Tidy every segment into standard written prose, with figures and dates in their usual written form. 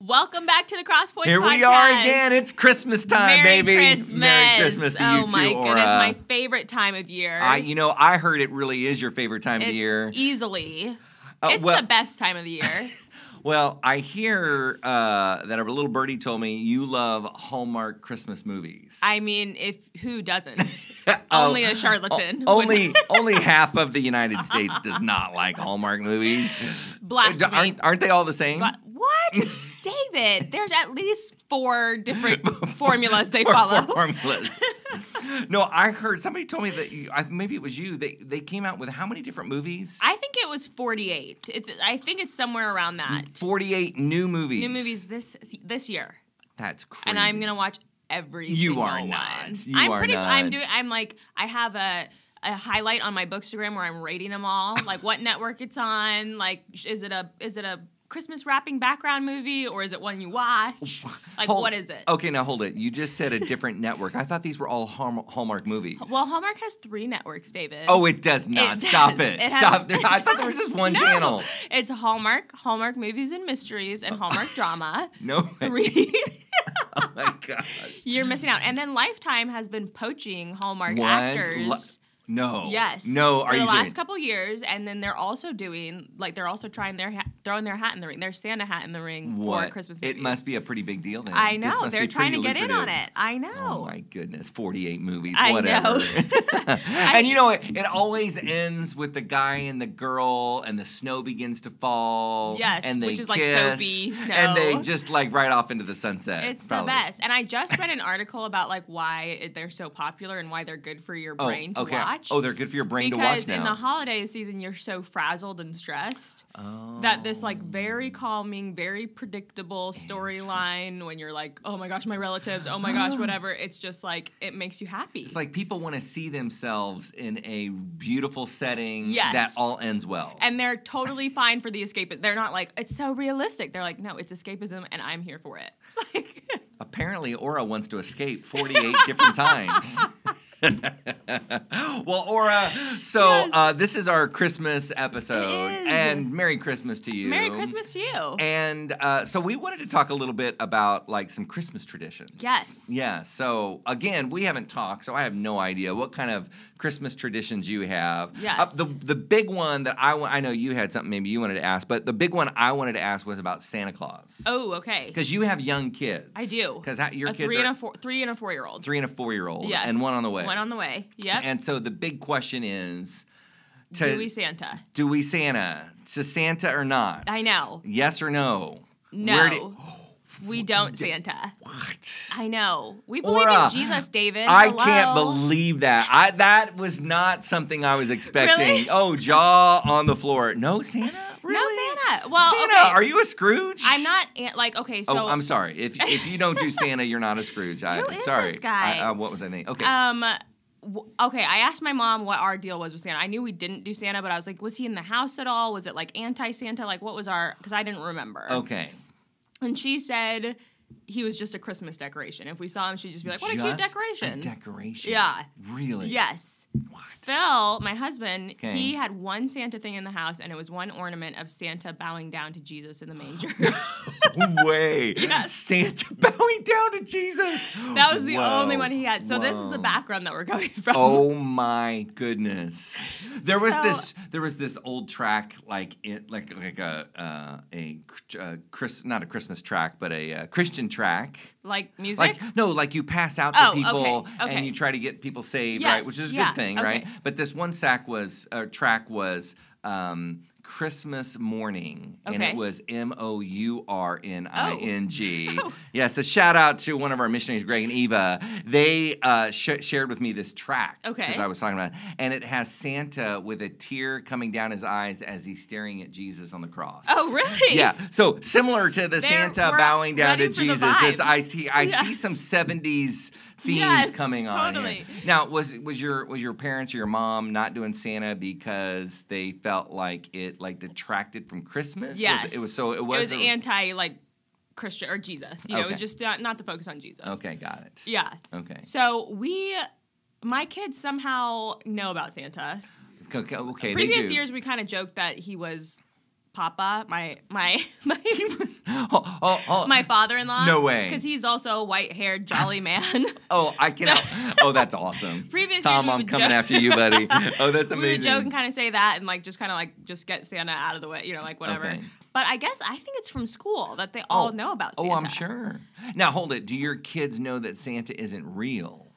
Welcome back to the Crosspoints Here podcast. we are again. It's Christmas time, Merry baby. Christmas. Merry Christmas to you too, Oh my Orah. goodness, my favorite time of year. I heard it really is your favorite time of the year. Easily. It's well- the best time of the year. Well, I hear that a little birdie told me you love Hallmark Christmas movies. I mean, who doesn't? Only a charlatan. Only half of the United States does not like Hallmark movies. Blasphemy. Aren't they all the same? What? David, there's at least 4 different formulas they follow. Formulas. No, I heard somebody told me that maybe it was you. They came out with how many different movies? I think it was 48. I think it's somewhere around that. 48 new movies. New movies this year. That's crazy. And I'm gonna watch every single one. You I'm are pretty. not. I have a highlight on my Bookstagram where I'm rating them all, like what network it's on. Like, is it a Christmas wrapping background movie, or is it one you watch? Like, what is it? Okay, now hold it. You just said a different network. I thought these were all Hallmark movies. Well, Hallmark has 3 networks, David. Oh, it does not. Stop it. Stop. I thought there was just one channel. It's Hallmark Movies and Mysteries, and Hallmark Drama. No. 3. Oh my gosh. You're missing out. And then Lifetime has been poaching Hallmark actors. No. Yes. No. For the last couple years, and then they're also throwing their hat in the ring, their Santa hat in the ring for Christmas movies. It must be a pretty big deal then. I know. They're trying to get in on it. I know. Oh my goodness. 48 movies. I Whatever. know. And you know what? It always ends with the guy and the girl, and the snow begins to fall. Yes, and they which is kiss, like soapy snow. And they just like right off into the sunset. It's the best. And I just read an article about like why they're so popular and why they're good for your brain to watch. Oh, they're good for your brain to watch now. Because in the holiday season, you're so frazzled and stressed that this like very calming, very predictable storyline when you're like, oh my gosh, my relatives, oh my gosh, whatever. It's just like, it makes you happy. It's like people want to see themselves in a beautiful setting that all ends well. And they're totally fine for the escape. They're not like, it's so realistic. They're like, no, it's escapism and I'm here for it. Apparently, Orah wants to escape 48 different times. Well, Orah, so this is our Christmas episode, and Merry Christmas to you. Merry Christmas to you. And so we wanted to talk a little bit about like some Christmas traditions. Yes. Yeah. So again, we haven't talked, so I have no idea what kind of Christmas traditions you have. Yes. The big one that I know you had something maybe you wanted to ask, but the big one I wanted to ask was about Santa Claus. Oh, okay. Because you have young kids. I do. Because your kids are 3 and a 4-year-old. 3 and a 4-year-old. Yes. And one on the way. One on the way. Yep. And so the big question is, do we Santa? Do we Santa? To Santa or not? I know. Yes or no? No. We don't Santa. What? I know. We believe in Jesus, David. I can't believe that. That was not something I was expecting. Really? Oh, jaw on the floor. No Santa? Really? No Santa. Well, Santa, okay. Are you a Scrooge? I'm not okay. So I'm sorry. If you don't do Santa, you're not a Scrooge. Who is this guy? What was I thinking? Okay. Okay, I asked my mom what our deal was with Santa. I knew we didn't do Santa, but I was like, was he in the house at all? Was it like anti-Santa? Like, what was because I didn't remember. Okay. And she said he was just a Christmas decoration. If we saw him, she'd just be like, what a cute decoration. A decoration? Yeah. Really? Yes. What? Phil, my husband, he had one Santa thing in the house, and it was one ornament of Santa bowing down to Jesus in the manger. Way. Yes. Santa bowing down to Jesus. That was the only one he had. So this is the background that we're going from. Oh my goodness. There was this old track not a Christmas track, but a Christian track. Like music? Like you pass out to people okay. and you try to get people saved, yes, right? Which is a good thing, right? Okay. But this one track was Christmas Morning, and it was Mourning. Oh. Yes, a shout out to one of our missionaries, Greg and Eva. They shared with me this track because I was talking about it, and it has Santa with a tear coming down his eyes as he's staring at Jesus on the cross. Oh, really? Yeah. So similar to the Santa bowing down to Jesus, I see some 70s themes coming on here. Now, was your parents or your mom not doing Santa because they felt like it detracted from Christmas? Yes. It was anti Christian or Jesus. It was just not the focus on Jesus. Okay, got it. Yeah. Okay. So my kids somehow know about Santa. Okay, Previous years we kind of joked that he was Papa, my oh, my father-in-law. No way. Because he's also a white-haired jolly man. Oh, I cannot. Oh, that's awesome. Previous Tom, years I'm coming after you, buddy. Oh, that's amazing. We would joke and kind of say that and like just get Santa out of the way, like whatever. Okay. But I think it's from school that they all know about Santa. Oh, I'm sure. Now, hold it. Do your kids know that Santa isn't real?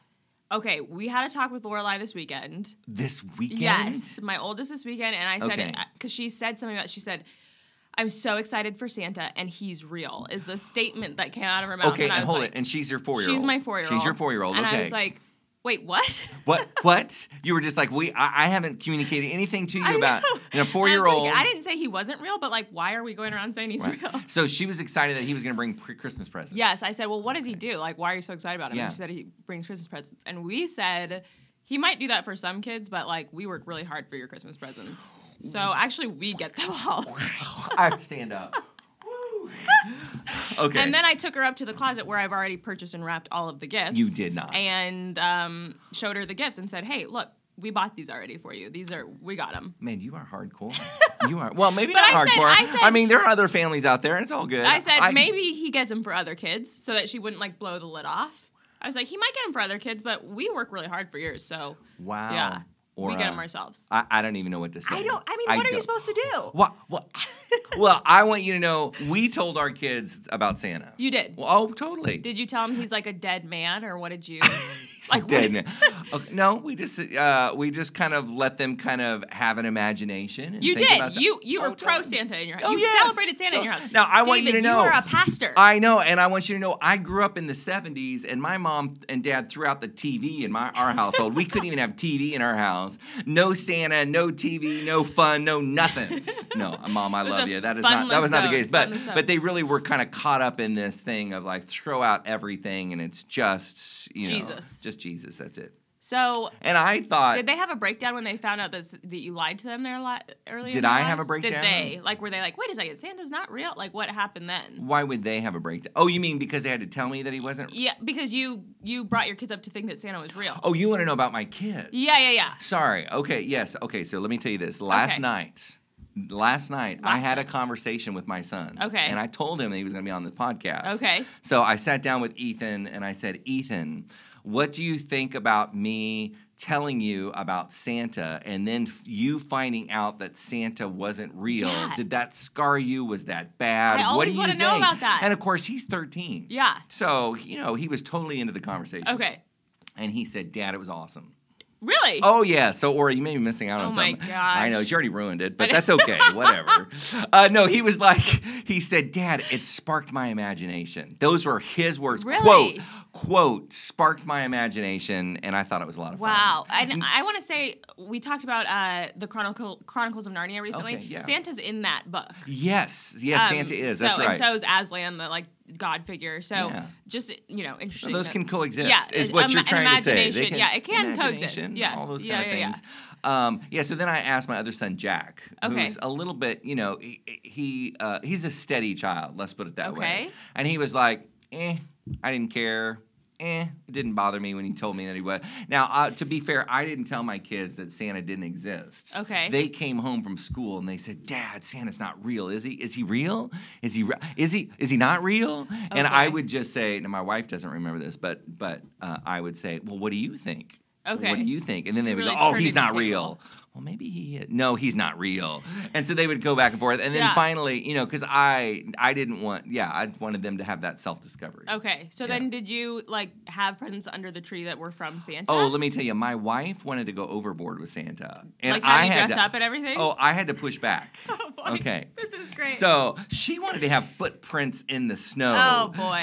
Okay, we had a talk with Lorelai this weekend. This weekend? Yes, my oldest this weekend, and I said, because she said something about, she said, I'm so excited for Santa, and he's real, is the statement that came out of her mouth. Okay, and hold it. And she's your 4-year-old. She's my 4-year-old. She's your 4-year-old, okay. And I was like, wait, what? What? You were just like, I haven't communicated anything to you about a 4-year-old. I didn't say he wasn't real, but like, why are we going around saying he's real? So she was excited that he was going to bring Christmas presents. Yes, I said, well, what does he do? Like, why are you so excited about him? And she said he brings Christmas presents. And we said, he might do that for some kids, but like, we work really hard for your Christmas presents. So actually, we get them all. I have to stand up. Okay. And then I took her up to the closet where I've already purchased and wrapped all of the gifts. You did not. And showed her the gifts and said, hey, look, we bought these already for you. We got them. Man, you are hardcore. You are. Well, maybe not hardcore. I mean, there are other families out there, and it's all good. I said, maybe he gets them for other kids so that she wouldn't like blow the lid off. I was like, he might get them for other kids, but we work really hard for yours, so. Wow. Yeah. We get them ourselves. I don't even know what to say. What are you supposed to do? What? Well, I want you to know, we told our kids about Santa. You did? Well, oh, totally. Did you tell them he's like a dead man, or what did you? Like dead man. Okay, no, we just kind of let them kind of have an imagination. And you think did. About You were pro Santa in your house. Oh, you celebrated Santa in your house. Now I want you to know. You were a pastor. I know, and I want you to know. I grew up in the '70s, and my mom and dad threw out the TV in our household. We couldn't even have TV in our house. No Santa, no TV, no fun, no nothing. No, Mom, I love you. That was not the case. But they really were kind of caught up in this thing of like throw out everything, and it's just Jesus. Just Jesus. That's it. So, and I thought, did they have a breakdown when they found out that you lied to them there earlier? Did I have a breakdown? Did they? Like, were they like, wait a second, Santa's not real? Like, what happened then? Why would they have a breakdown? Oh, you mean because they had to tell me that he wasn't? Yeah, because you brought your kids up to think that Santa was real. Oh, you want to know about my kids? Yeah. Sorry. Okay. Yes. Okay. So let me tell you this. Last night, I had a conversation with my son. Okay. And I told him that he was going to be on the podcast. Okay. So I sat down with Ethan and I said, Ethan, what do you think about me telling you about Santa and then you finding out that Santa wasn't real? Yeah. Did that scar you? Was that bad? I always want to know about that. And of course, he's 13. Yeah. So, he was totally into the conversation. Okay. And he said, Dad, it was awesome. Really? Oh, yeah. So, Orah, you may be missing out on something. Oh, my gosh. I know. You already ruined it, but that's okay. Whatever. No, he said, Dad, it sparked my imagination. Those were his words. Really? Quote, sparked my imagination, and I thought it was a lot of fun. Wow. And I want to say, we talked about the Chronicles of Narnia recently. Okay, yeah. Santa's in that book. Yes, Santa is. That's right. And so is Aslan, the God figure. So just interesting. So those can coexist. Yeah, is what you're trying to say. It can coexist. Yes. All those kind of things. So then I asked my other son Jack, who's a little bit, he's a steady child. Let's put it that way. And he was like, I didn't care. It didn't bother me when he told me that he was. Now, to be fair, I didn't tell my kids that Santa didn't exist. Okay. They came home from school and they said, Dad, Santa's not real. Is he? Is he real? Is he not real? Okay. And I would just say, now my wife doesn't remember this, but I would say, well, what do you think? Okay. What do you think? And then they would go, oh, he's not real. Well, maybe he is. No, he's not real. And so they would go back and forth. And then finally, because I wanted them to have that self-discovery. Okay. So then did you, have presents under the tree that were from Santa? Oh, let me tell you, my wife wanted to go overboard with Santa. And I had to dress up and everything? Oh, I had to push back. Oh, boy. Okay. This is great. So she wanted to have footprints in the snow. Oh, boy.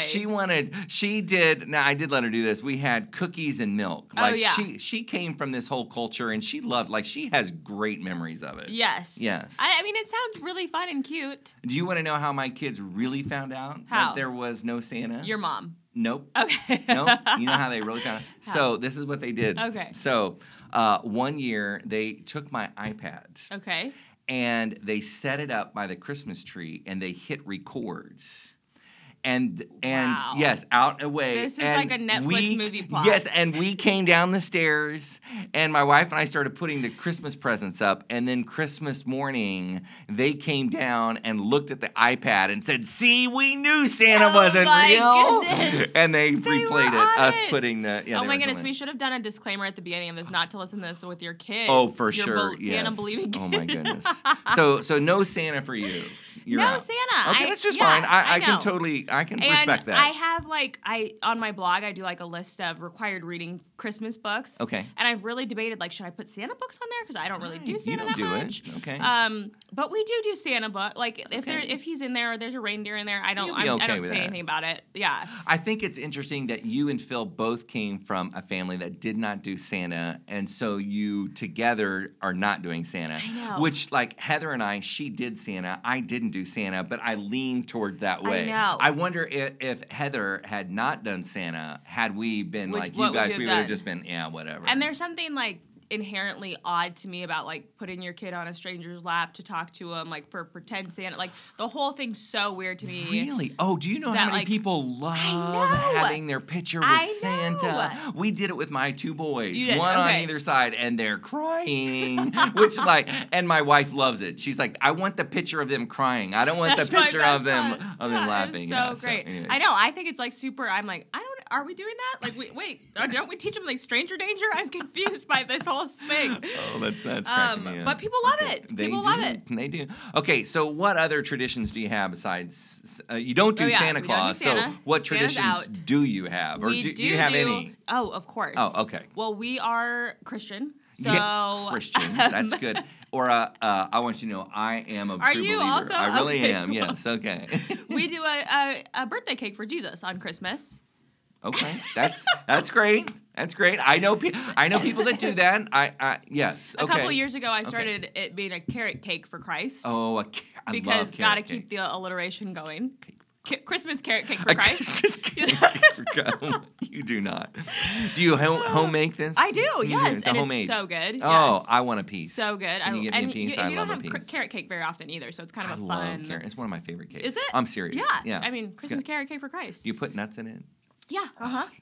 Now I did let her do this. We had cookies and milk. She came from this whole culture and she loved, she has great memories of it. Yes. I mean, it sounds really fun and cute. Do you want to know how my kids really found out that there was no Santa? Your mom. Nope. Okay. Nope. You know how they really found out? How? So this is what they did. Okay. So one year they took my iPad. Okay. And they set it up by the Christmas tree and they hit record. And wow. yes, out away. This is like a Netflix movie plot. Yes, and we came down the stairs, and my wife and I started putting the Christmas presents up, and then Christmas morning, they came down and looked at the iPad and said, "See, we knew Santa wasn't real." Goodness. And they replayed us putting the. Yeah, oh my goodness, we should have done a disclaimer at the beginning of this, not to listen to this with your kids. Oh, for sure. Santa believing kids. Oh my goodness. So no Santa for you. You're no out. Santa. Okay, that's just fine. I can totally respect that. I have on my blog I do like a list of required reading Christmas books. Okay. And I've really debated like should I put Santa books on there because I don't really do Santa that much. Okay. But we do Santa book. Like if he's in there or there's a reindeer in there, I don't say anything about it. Yeah. I think it's interesting that you and Phil both came from a family that did not do Santa, and so you together are not doing Santa. I know. Which like Heather and I, she did Santa. I didn't do Santa, but I leaned toward that way. I know. I wonder if Heather had not done Santa, had we been like you guys, we would have just been, yeah, whatever. And there's something like inherently odd to me about like putting your kid on a stranger's lap to talk to him like for pretend Santa. Like the whole thing's so weird to me. Really? Oh, do you know how many people love having their picture with Santa? We did it with my two boys, one on either side, and they're crying, which and my wife loves it. She's like, I want the picture of them crying. I don't want the picture of them laughing. It's so great. I know. I think it's like super. I'm like, are we doing that? Like, wait, don't we teach them like stranger danger? I'm confused by this whole thing. Oh, that's cracking me up. But people love it. People love it. They do. Okay, so what other traditions do you have besides you don't do Santa Claus? Do Santa. So what Santa's traditions do you have, or do you have any? Oh, of course. Oh, okay. Well, we are Christian, so Christian. That's good. Orah, I want you to know I am a true believer. Also? I really am. Yes. Okay. We do a birthday cake for Jesus on Christmas. Okay, that's great. That's great. I know people that do that. Yes. A couple years ago, I started it being a carrot cake for Christ. Oh, because gotta keep the alliteration going. Christmas carrot cake for Christ. Christmas carrot cake for Christ. You do not. Do you home make this? I do. Yes, it's and homemade. It's so good. Oh, yes. I want a piece. So good. Can you give me a piece? I love a piece. You don't have carrot cake very often either, so it's kind of a fun. I love carrot. It's one of my favorite cakes. Is it? I'm serious. Yeah. I mean, Christmas carrot cake for Christ. Do you put nuts in it? Yeah.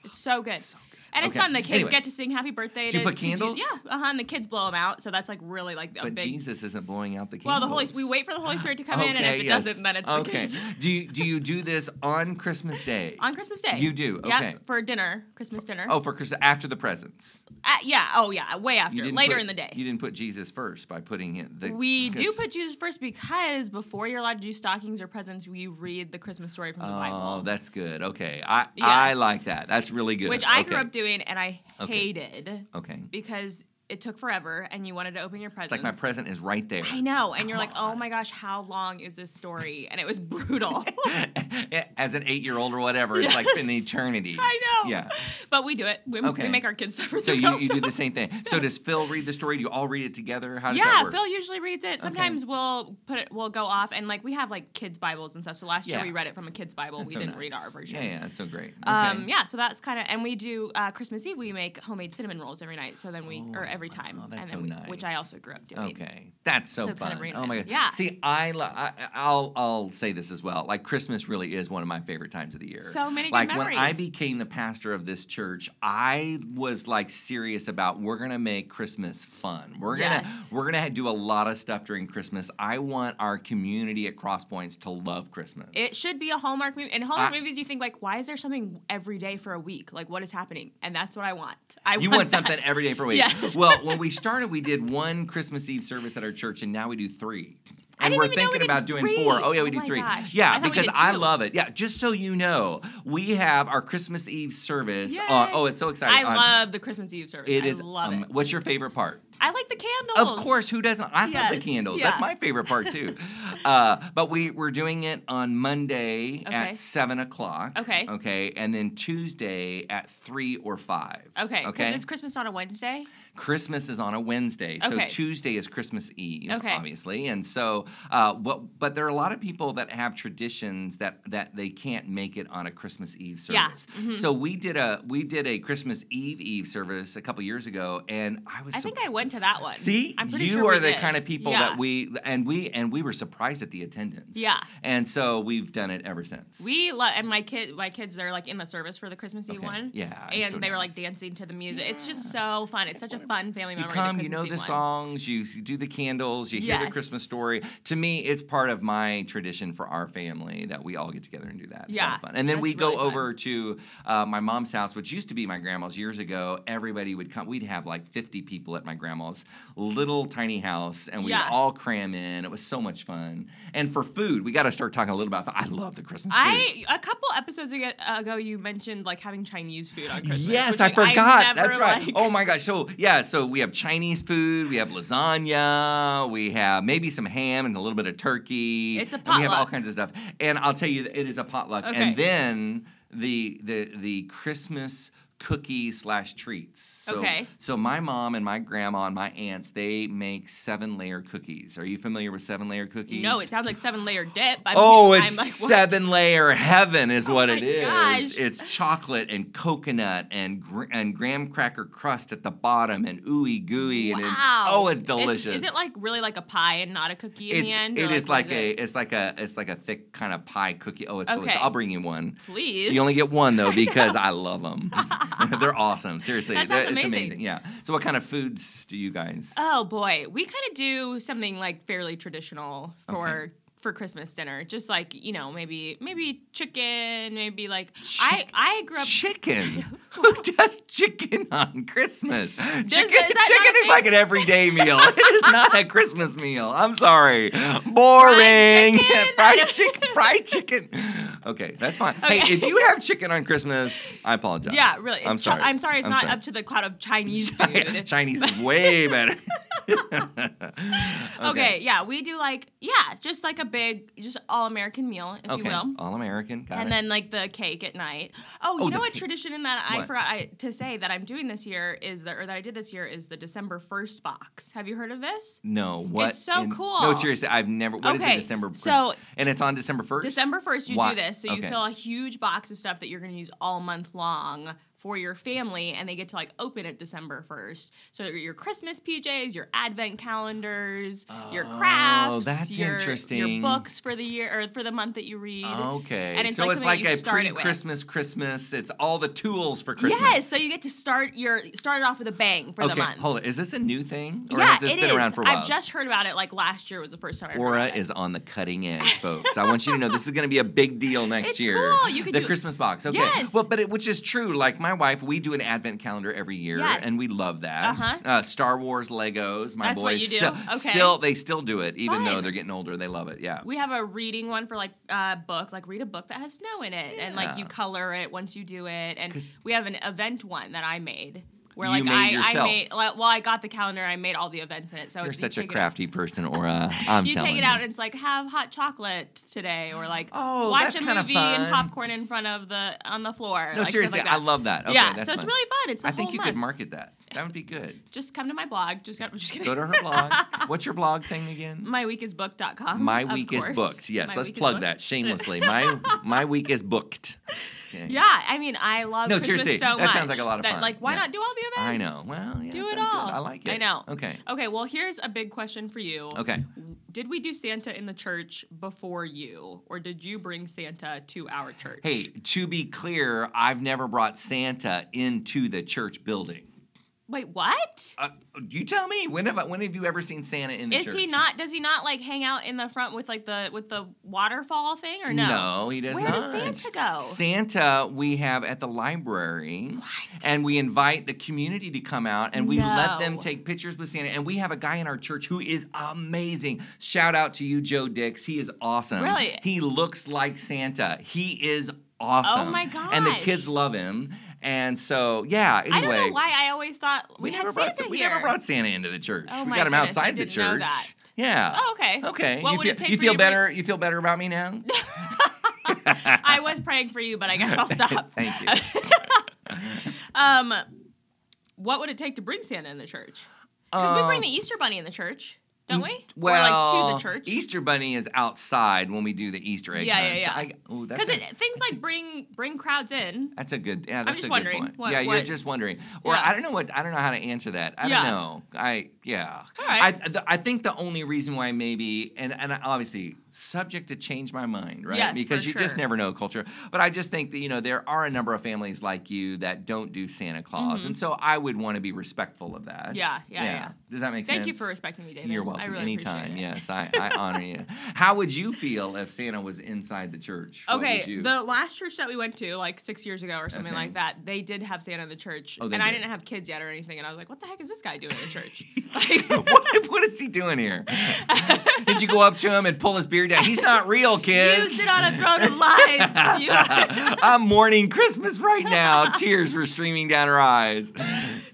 It's so good. And it's fun. The kids get to sing happy birthday. Do you put candles? Yeah. And the kids blow them out. So that's like really like a big. But Jesus isn't blowing out the candles. Well, we wait for the Holy Spirit to come in, and if it doesn't, then it's the kids. Do you do this on Christmas Day? On Christmas Day. You do. Okay. Yeah. For dinner, Christmas dinner. Oh, for Christmas after the presents. Yeah. Oh, yeah. Way after. Later in the day. You didn't put Jesus first by putting it. We do put Jesus first because before you're allowed to do stockings or presents, you read the Christmas story from the Bible. Oh, that's good. Okay. I like that. That's really good. Which I grew up doing, and I hated. Okay. Because it took forever, and you wanted to open your presents. It's like my present is right there. I know, and you're like, oh my gosh, how long is this story? And it was brutal. As an 8-year-old or whatever, it's like an eternity. I know. Yeah. But we do it. We make our kids suffer. So you do the same thing. So does Phil read the story? Do you all read it together? How does that work? Phil usually reads it. Sometimes we'll go off, and like we have like kids' Bibles and stuff. So last year we read it from a kid's Bible. We didn't read our version. Yeah, that's so great. Yeah, so that's kind of, and we do Christmas Eve. We make homemade cinnamon rolls every night. So then every time. Oh, that's and then nice. Which I also grew up doing. Okay, that's so fun. Kind of oh my god. Yeah. See, I'll say this as well. Like Christmas really is one of my favorite times of the year. So many good memories. When I became the pastor of this church, I was like serious about we're gonna make Christmas fun. We're gonna do a lot of stuff during Christmas. I want our community at Cross Points to love Christmas. It should be a Hallmark movie. In Hallmark movies, you think like, why is there something every day for a week? Like, what is happening? And that's what I want. You want something every day for a week. Yes. Well, when we started, we did one Christmas Eve service at our church, and now we do 3. And we're thinking about doing 4. Oh, yeah, we do 3. Gosh. Yeah, because I love it. Yeah, just so you know, we have our Christmas Eve service. It's so exciting. I love the Christmas Eve service. It is. I love it. What's your favorite part? I like the candles. Of course, who doesn't? I love the candles. Yeah. That's my favorite part, too. But we're doing it on Monday at 7 o'clock. Okay. Okay, and then Tuesday at 3 or 5. Okay, because it's Christmas on a Wednesday? Christmas is on a Wednesday, so Tuesday is Christmas Eve, obviously. And so, but there are a lot of people that have traditions that they can't make it on a Christmas Eve service. Yeah. Mm-hmm. So we did a Christmas Eve service a couple years ago, and I think I went to that one. See, I'm pretty you sure are the did. kind of people that we were surprised at the attendance. Yeah. And so we've done it ever since. And my kids, they're like in the service for the Christmas Eve one. Yeah. And they were like dancing to the music. Yeah. It's just so fun. It's such a fun family memory. You come, you know the songs, you do the candles, you hear the Christmas story. To me, it's part of my tradition for our family that we all get together and do that. It's fun. And then we go over to my mom's house, which used to be my grandma's years ago. Everybody would come. We'd have like 50 people at my grandma's little tiny house, and we'd all cram in. It was so much fun. And for food, we got to start talking a little about food. I love the Christmas food. A couple episodes ago, you mentioned like having Chinese food on Christmas. Yes, which, I forgot. Never, that's right. Oh my gosh. So we have Chinese food, we have lasagna, we have maybe some ham and a little bit of turkey. It's a potluck. And we have all kinds of stuff. And I'll tell you, it is a potluck. Okay. And then the Christmas cookies/treats. So my mom and my grandma and my aunts, they make 7-layer cookies. Are you familiar with 7-layer cookies? No, it sounds like 7-layer dip. It's like, 7-layer heaven is what it is. Gosh. It's chocolate and coconut and graham cracker crust at the bottom and ooey gooey. Wow. And it's delicious. Is it like really like a pie and not a cookie in the end? It's like a thick kind of pie cookie. Oh, it's delicious. I'll bring you one. Please. You only get one though because I love them. They're awesome. Seriously. That sounds amazing. It's amazing. Yeah. So what kind of foods do you guys? Oh boy. We kind of do something like fairly traditional for Christmas dinner. Just like, maybe chicken, maybe like I grew up chicken. Who does chicken on Christmas? Chicken is like an everyday meal. It is not a Christmas meal. I'm sorry. Boring. Fried chicken. Okay, that's fine. Okay. Hey, if you have chicken on Christmas, I apologize. Yeah, really. I'm sorry. I'm sorry it's not up to the cloud of Chinese food. Chinese is way better. Okay, yeah, we do just like a big, just all-American meal, if you will. All-American, got it. And then like the cake at night. Oh, you know what tradition in that I forgot to say that I'm doing this year that I did this year is the December 1st box. Have you heard of this? No. What? It's so cool. No, seriously, I've never. What is the December? And it's on December 1st? December 1st, you do this. So you fill a huge box of stuff that you're going to use all month long for your family, and they get to like open it December 1st. So your Christmas PJs, your advent calendars, your crafts. Oh, that's interesting. Your books for the year or for the month that you read. Okay. And it's so it's like a pre-Christmas Christmas. It's all the tools for Christmas. Yes. So you get to start it off with a bang for the month. Okay, hold it. Is this a new thing? Or yeah, has this been around for a while? I've just heard about it like last year was the first time I heard about it. Orah is on the cutting edge, folks. I want you to know this is going to be a big deal next year. Cool. You can the Christmas box. Okay. Yes. Well, which is true. Like my wife, we do an advent calendar every year, and we love that. Star Wars Legos. My That's boys what you do? they still do it, even though they're getting older. They love it. Yeah. We have a reading one for like books, like read a book that has snow in it, and like you color it once you do it. And we have an event one that I made. Where you made yourself. I got the calendar. I made all the events in it. So you're such a crafty person, Orah. I'm telling you. You take it out and it's like have hot chocolate today, or like watch a movie and popcorn in front of on the floor. No, like, seriously, like I love that. Okay, yeah, that's so it's really fun. It's I think you could market that. That would be good. Just come to my blog. Just kidding. Go to her blog. What's your blog thing again? myweekisbooked.com. My Week is Booked. Yes, let's plug that shamelessly. My Week is Booked. Okay. Yeah, I mean, I love Christmas seriously, so much. That sounds like a lot of fun. Like, why not do all the events? I know. Well, yeah, do it all. Good. I like it. I know. Okay, well, here's a big question for you. Okay. Did we do Santa in the church before you, or did you bring Santa to our church? Hey, to be clear, I've never brought Santa into the church building. Wait, what? You tell me. When have you ever seen Santa in the church? Does he not like hang out in the front with like the waterfall thing, or no? No, he does not. Where does Santa go? Santa we have at the library. What? And we invite the community to come out, and we let them take pictures with Santa. And we have a guy in our church who is amazing. Shout out to you, Joe Dix. He is awesome. Really? He looks like Santa. He is awesome. Oh my gosh. And the kids love him. And so, yeah, anyway. I don't know why I always thought we had Santa here. We never brought Santa into the church. Oh we my got him goodness, outside the church. Know that. Yeah. Oh, okay. Okay. What would it take you for feel you better? You feel better about me now? I was praying for you, but I guess I'll stop. Thank you. What would it take to bring Santa in the church? Because we bring the Easter Bunny in the church. Don't we? Well, or like to the church. Easter Bunny is outside when we do the Easter egg hunt. Yeah. Because things like bring crowds in. That's a good. Yeah, I'm that's just a good wondering. point. You're just wondering. Or I don't know how to answer that. I don't know. All right. I think the only reason why maybe and obviously subject to change my mind, right? Yes, because for you sure. just never know culture. But I just think that there are a number of families like you that don't do Santa Claus, and so I would want to be respectful of that. Yeah. Does that make sense? Thank you for respecting me, David. You're welcome. I really Anytime. appreciate it. Yes, I honor you. How would you feel if Santa was inside the church? Okay, the last church that we went to, like 6 years ago or something like that, they did have Santa in the church, and I didn't have kids yet or anything, and I was like, "What the heck is this guy doing in the church? What is he doing here?" Did you go up to him and pull his beard down? He's not real, kids. You sit on a throne of lies. I'm mourning Christmas right now. Tears were streaming down her eyes.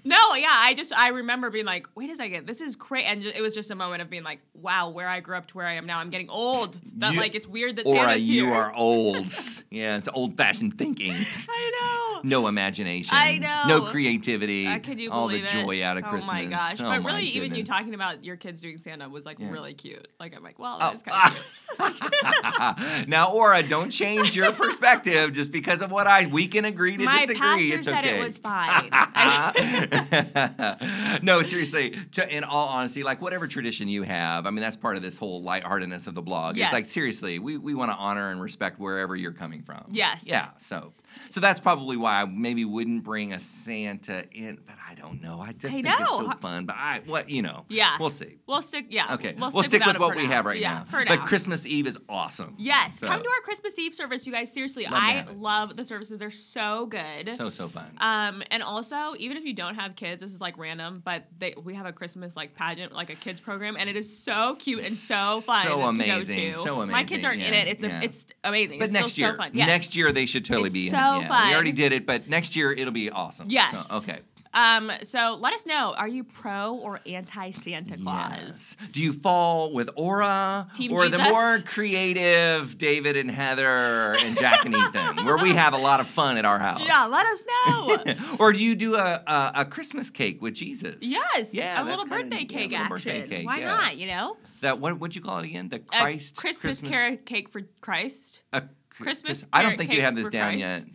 No, I remember being like, wait a second, this is crazy. And it was just a moment of being like, wow, where I grew up to where I am now, I'm getting old. It's weird that Santa's here. You are old. Yeah, it's old-fashioned thinking. I know. No imagination. I know. No creativity. Can you all believe the joy out of oh Christmas. Oh my gosh. Oh but my really, even goodness. you talking about your kids doing Santa was like really cute. Like, I'm like, well, that is kind of cute. Now, Orah, don't change your perspective just because of what we can agree to disagree. My pastor it's said okay. it was fine. No, seriously, in all honesty, like whatever tradition you have, I mean, that's part of this whole lightheartedness of the blog. Yes. It's like, seriously, we want to honor and respect wherever you're coming from. Yes. Yeah, so that's probably why I maybe wouldn't bring a Santa in, but I don't know. I just think it's so fun, but Yeah. we'll see. We'll stick, Okay, We'll stick with what we have right now. For now. But Christmas Eve is awesome. Yes, so. come to our Christmas Eve service, you guys. Seriously, I love the services. They're so good. So fun. And also, even if you don't have kids, this is like random, but we have a Christmas like pageant, like a kids program, and it is so cute and so fun so amazing, to go to. So amazing. My kids aren't in it. It's amazing. But it's next still year, so fun. Yes. next year they should totally be in it. So fun. We already did it, but next year it'll be awesome. Yes. So, okay. So let us know. Are you pro or anti Santa Claus? Yes. Do you fall with Orah Team or Jesus? the more creative David and Heather and Jack and Ethan, where we have a lot of fun at our house? Yeah, let us know. Or do you do a Christmas cake with Jesus? Yes. Yeah, a little birthday cake little action. Birthday cake, Why not? You know. That what'd you call it again? The Christ Christmas carrot cake for Christ. Christmas. I don't think you have this down yet.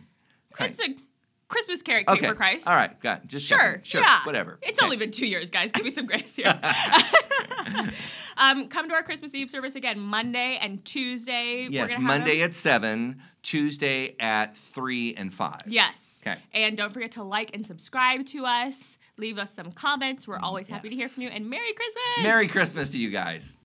It's a Christmas carrot cake for Christ. All right, got it. Just sure, yeah. Whatever. It's only been 2 years, guys. Give me some grace here. Come to our Christmas Eve service again, Monday and Tuesday. Yes, Monday at 7, Tuesday at 3 and 5. Yes. Okay. And don't forget to like and subscribe to us. Leave us some comments. We're always happy to hear from you. And Merry Christmas. Merry Christmas to you guys.